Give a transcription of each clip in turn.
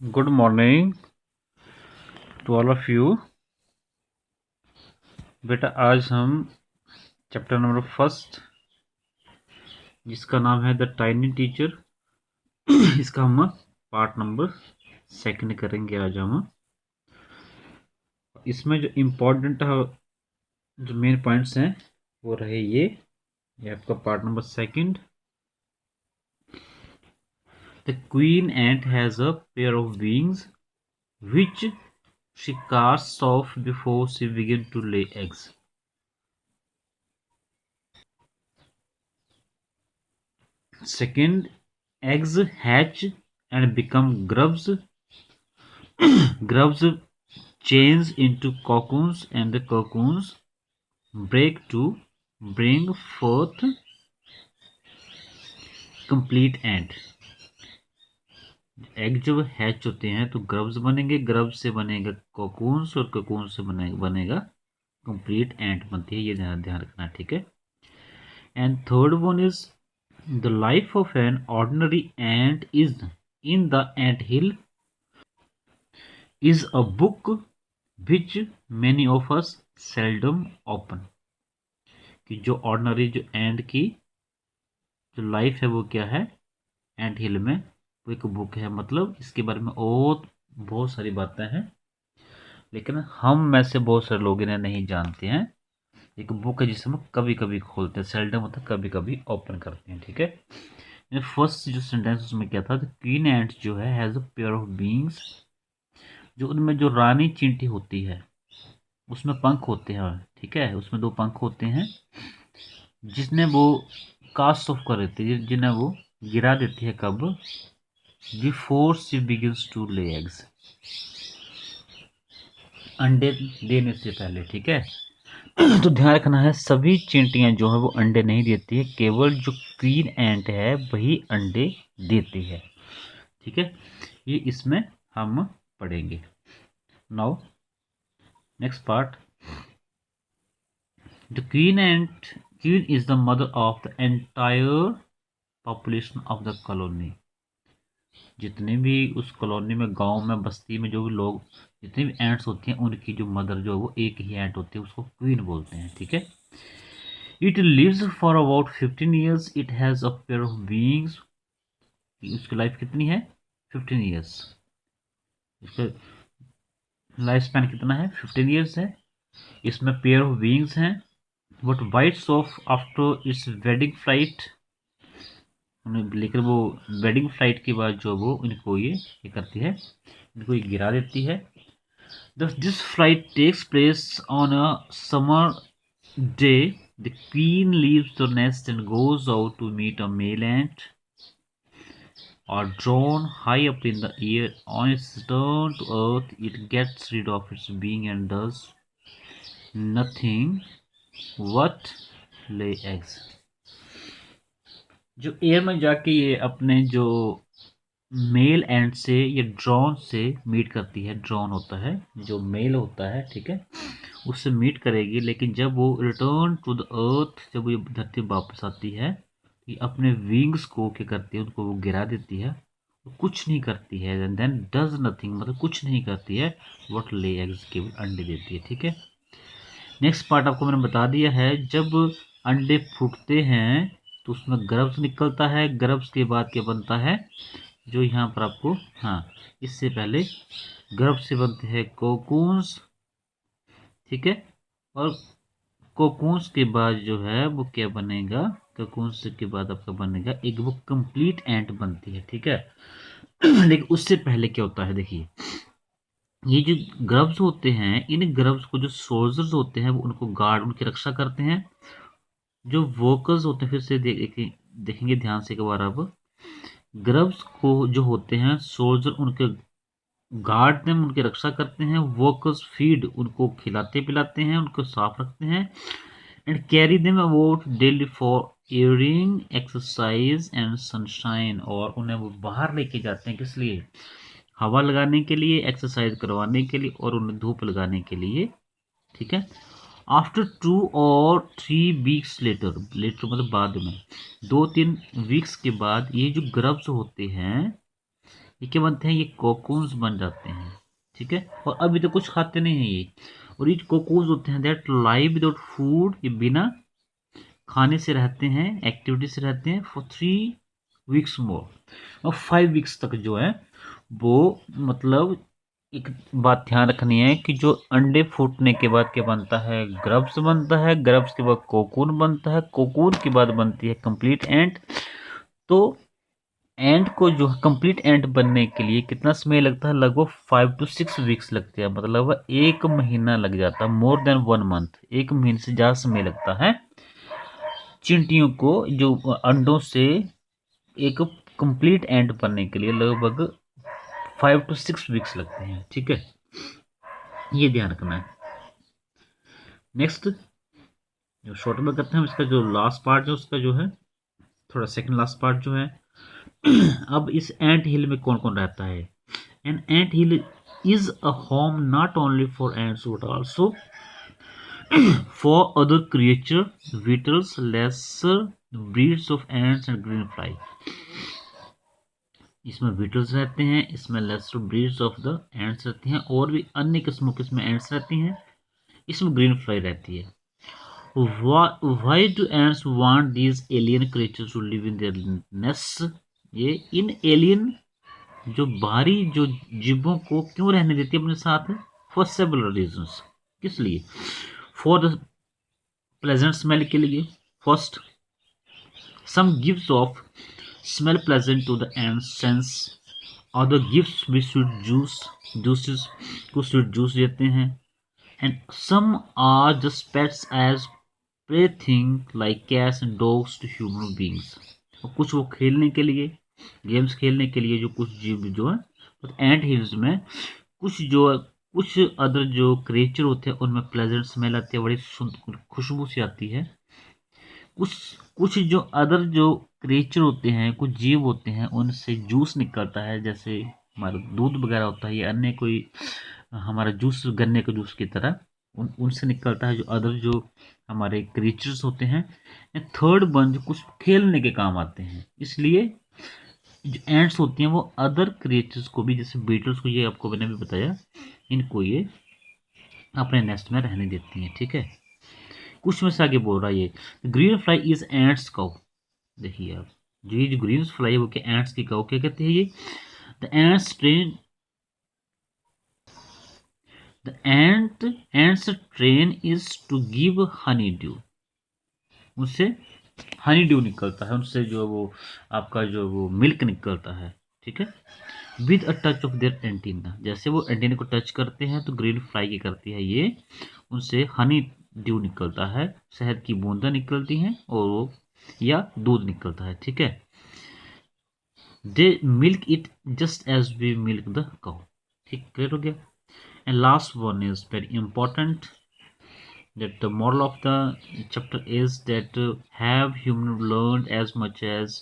Good morning to all of you। बेटा आज हम चैप्टर नंबर फर्स्ट जिसका नाम है द टाइनी टीचर इसका हम पार्ट नंबर सेकंड करेंगे आज हम। इसमें जो इम्पोर्टेंट जो मेन पॉइंट्स हैं वो रहे ये आपका part number second. The queen ant has a pair of wings which she casts off before she begins to lay eggs। Second, eggs hatch and become grubs। Grubs change into cocoons and the cocoons break to bring forth complete ant। Egg जब hatch होते हैं तो grubs बनेंगे, grubs से बनेगा cocoons और cocoon से बनेगा कंप्लीट एंट बनती है। ये ध्यान रखना, ठीक है। And third one is the life of an ordinary ant is in the ant hill is a book which many of us seldom open। कि जो ऑर्डिनरी जो एंड की जो लाइफ है वो क्या है एंट हिल में, वो एक बुक है। मतलब इसके बारे में और बहुत सारी बातें हैं लेकिन हम में से बहुत सारे लोग इन्हें नहीं जानते हैं। एक बुक है जिसे हम कभी कभी खोलते हैं, सेल्डम मतलब कभी कभी ओपन करते हैं, ठीक है। फर्स्ट जो सेंटेंस उसमें क्या था, क्वीन एंट जो है has a pair of beings. जो उनमें जो रानी चींटी होती है उसमें पंख होते हैं, ठीक है, उसमें दो पंख होते हैं जिसने वो कास्ट ऑफ कर देती है, जिन्हें वो गिरा देती है कब, before she begins to lay eggs, अंडे देने से पहले, ठीक है। तो ध्यान रखना है सभी चींटियां जो है वो अंडे नहीं देती है, केवल जो क्वीन एंट है वही अंडे देती है, ठीक है। ये इसमें हम पढ़ेंगे। Now next part, the queen is the mother of the entire population of the colony। जितने भी उस कॉलोनी में, गांव में, बस्ती में जो भी लोग, जितने भी एंट्स होती हैं उनकी जो मदर जो है वो एक ही एंट होती है, उसको क्वीन बोलते हैं, ठीक है। It lives for about 15 years। It has a pair of beings. उसकी लाइफ कितनी है 15 years। उसका लाइफ स्पैन कितना है 15 years है। इसमें पेयर ऑफ बीइंग्स हैं। But bites off after its wedding flight, लेकिन वो वेडिंग फ्लाइट के बाद जो वो इनको ये करती है, इनको ये गिरा देती है। This flight takes place on a summer day. The queen leaves the nest and goes out to meet a male ant or drawn high up in the air। On its return to earth it gets rid of its being and does nothing but lay eggs। जो air में जाके ये अपने जो male and से ये drone से meet करती है, ड्रोन होता है जो मेल होता है, ठीक है, उससे मीट करेगी। लेकिन जब वो रिटर्न टू द अर्थ, जब ये धरती वापस आती है, ये अपने विंग्स को क्या करती है, उनको वो गिरा देती है, कुछ नहीं करती है। एंड देन डज नथिंग मतलब कुछ नहीं करती है, व्हाट ले एग्स, केवल अंडे देती है, ठीक है। नेक्स्ट पार्ट आपको मैंने बता दिया है, जब अंडे फूटते हैं तो उसमें ग्रब्स निकलता है। ग्रब्स के बाद क्या बनता है, जो यहाँ पर आपको, हाँ, इससे पहले गर्भ से बनते हैं कोकून्स, ठीक है। और कोकून्स के बाद जो है वो क्या बनेगा, कोकून्स के बाद आपका बनेगा एक वो कंप्लीट एंट बनती है, ठीक है। लेकिन उससे पहले क्या होता है, देखिए, ये जो ग्रब्स होते हैं, इन ग्रब्स को जो सोल्जर्स होते हैं वो उनको गार्ड, उनकी रक्षा करते हैं। जो वर्कर्स होते हैं, फिर से देखेंगे ध्यान से एक बार आप, ग्रब्स को जो होते हैं सोल्जर उनके गार्ड देम, उनकी रक्षा करते हैं। वर्कर्स फीड, उनको खिलाते पिलाते हैं, उनको साफ रखते हैं। And carry them about daily for airing, exercise and sunshine. और उन्हें वो बाहर लेके जाते हैं, किस लिए, हवा लगाने के लिए, एक्सरसाइज करवाने के लिए और उन्हें धूप लगाने के लिए, ठीक है। After 2 or 3 weeks later, later मतलब बाद में 2-3 वीक्स के बाद ये जो ग्रब्स होते हैं ये क्या बनते हैं, ये कोकून्स बन जाते हैं, ठीक है। और अभी तो कुछ खाते नहीं हैं ये, और ये कोकून्स होते हैं दैट लाइव विदाउट फूड, ये बिना खाने से रहते हैं, एक्टिविटी से रहते हैं फॉर 3 वीक्स मोर, और 5 वीक्स तक जो है वो, मतलब एक बात ध्यान रखनी है कि जो अंडे फूटने के बाद क्या बनता है, ग्रब्स बनता है, ग्रब्स के बाद कोकून बनता है, कोकून के बाद बनती है कंप्लीट एंट। तो एंट को जो कंप्लीट एंट बनने के लिए कितना समय लगता है, लगभग 5 to 6 वीक्स लगते हैं, मतलब 1 महीना लग जाता है, मोर देन 1 मंथ, 1 महीने से ज़्यादा समय लगता है चींटियों को जो अंडों से एक कंप्लीट एंट बनने के लिए लगभग 5 to 6 वीक्स लगते हैं, ठीक है, ये ध्यान रखना है। नेक्स्ट जो शॉर्ट में करते हैं, इसका जो लास्ट पार्ट जो उसका जो है, थोड़ा सेकंड लास्ट पार्ट जो है अब इस एंट हिल में कौन कौन रहता है। An ant hill is a home not only for ants but also for other creature, beetles, lesser breeds of ants and green fly. इसमें बीटल्स रहते हैं, इसमें lesser breeds of the ants रहती हैं, और भी अन्य किस्मों के इसमें एंट्स रहती हैं, इसमें ग्रीन फ्लाई रहती है। Why do ants want these alien creatures to live in their nests? ये इन एलियन जो बाहरी जो जीवों को क्यों रहने देती है अपने साथ, फॉर सेवरल रीजंस, किस लिए, फॉर द प्लेजेंट स्मेल के लिए, first some gives off smell pleasant to the and sense, other gives भी स्वीट जूसेस को स्वीट जूस देते हैं, and some are just pets as play thing like cats and dogs to human beings. और कुछ वो खेलने के लिए, गेम्स खेलने के लिए जो कुछ जीव जो है, तो एंट हिल्स में कुछ अदर जो क्रिएचर होते हैं उनमें प्लेजेंट स्मेल आती है, बड़ी खुशबू सी आती है। कुछ कुछ जो अदर जो क्रिएचर होते हैं, कुछ जीव होते हैं, उनसे जूस निकलता है, जैसे हमारा दूध वगैरह होता है, ये अन्य कोई हमारा जूस गन्ने का जूस की तरह उनसे निकलता है, जो अदर जो हमारे क्रिएचर्स होते हैं। थर्ड वन जो कुछ खेलने के काम आते हैं, इसलिए जो एंट्स होती हैं वो अदर क्रिएचर्स को भी, जैसे बीटल्स को, ये आपको मैंने भी बताया, इनको ये अपने नेस्ट में रहने देती हैं, ठीक है। कुछ में से आगे बोल रहा है ये ग्रीन फ्लाई इज एंट्स कव। देखिए आप, जो ये जो ग्रीन फ्लाई है वो क्या एंट्स की कव, क्या कहते हैं ये, the ants train the ants train is to give honey dew. उससे हनी ड्यू निकलता है, उनसे जो वो आपका जो वो मिल्क निकलता है, ठीक है। With a touch of their antenna, जैसे वो एंटीना को टच करते हैं तो ग्रीन फ्लाई की करती है ये, उनसे हनी ड्यू निकलता है, शहद की बूंदा निकलती हैं, और वो या दूध निकलता है, ठीक है। They milk it just as we milk the cow, ठीक, क्लियर हो गया। And last one is very important, that the moral of the chapter is that have human learned as much as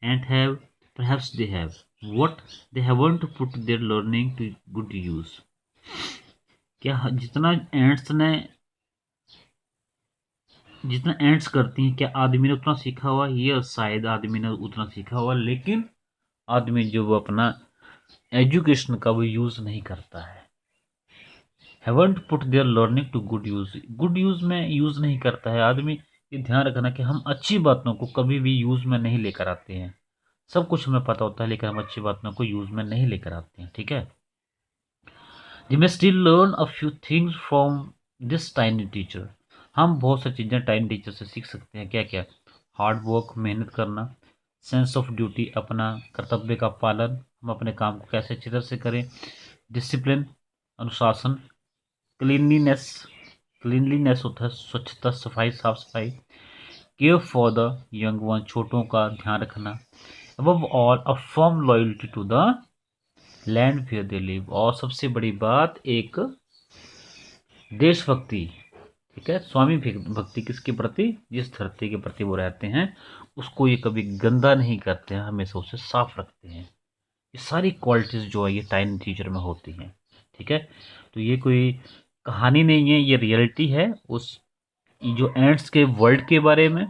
and have, perhaps they have, what they haven't put their learning to good use। क्या जितना ants करती हैं, क्या आदमी ने उतना सीखा हुआ, ये शायद आदमी ने उतना सीखा हुआ, लेकिन आदमी जो वो अपना एजुकेशन का वो यूज नहीं करता है। Haven't put there learning to good use, good use में यूज नहीं करता है आदमी। ये ध्यान रखना कि हम अच्छी बातों को कभी भी यूज में नहीं लेकर आते हैं, सब कुछ हमें पता होता है लेकिन हम अच्छी बातों को यूज में नहीं लेकर आते हैं, ठीक है। We may still learn a few things from this tiny teacher. हम बहुत सारी चीज़ें टाइनी टीचर से सीख सकते हैं, क्या क्या, हार्ड वर्क, मेहनत करना, सेंस ऑफ ड्यूटी, अपना कर्तव्य का पालन, हम अपने काम को कैसे अच्छी तरह से करें, डिसिप्लिन, अनुशासन, क्लीनलीनेस, क्लीनलीनेस होता है स्वच्छता, सफाई, साफ सफाई, care for the young one, छोटों का ध्यान रखना, above all a firm loyalty to the land where they live, और सबसे बड़ी बात एक देशभक्ति, ठीक है, स्वामी भक्ति, किसके प्रति, जिस धरती के प्रति वो रहते हैं उसको ये कभी गंदा नहीं करते हैं, हमेशा उसे साफ रखते हैं। ये सारी क्वालिटीज जो है ये टाइनी टीचर में होती हैं, ठीक है। तो ये कोई कहानी नहीं है, ये रियलिटी है उस जो एंट्स के वर्ल्ड के बारे में,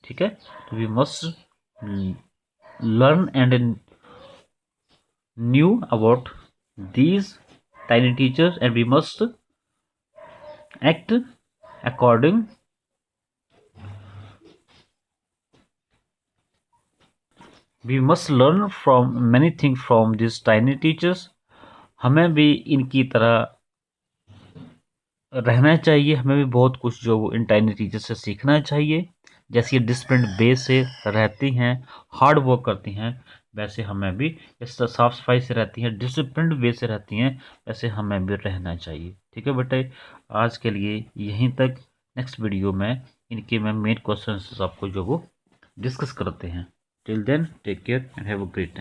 ठीक है। तो we must learn and knew about these tiny teachers and we must act according. We must learn from many things from these tiny teachers. हमें भी इनकी तरह रहना चाहिए, हमें भी बहुत कुछ जो इन टाइनी टीचर से सीखना चाहिए। जैसे ये डिसिप्लिन वे से रहती हैं, हार्ड वर्क करती हैं, वैसे हमें भी इस साफ सफाई से रहती हैं, डिसिप्लिन वे से रहती हैं, वैसे हमें भी रहना चाहिए। ठीक है बेटे, आज के लिए यहीं तक। नेक्स्ट वीडियो में इनके मैं मेन क्वेश्चन आपको जो वो डिस्कस करते हैं। Till then take care and have a great time.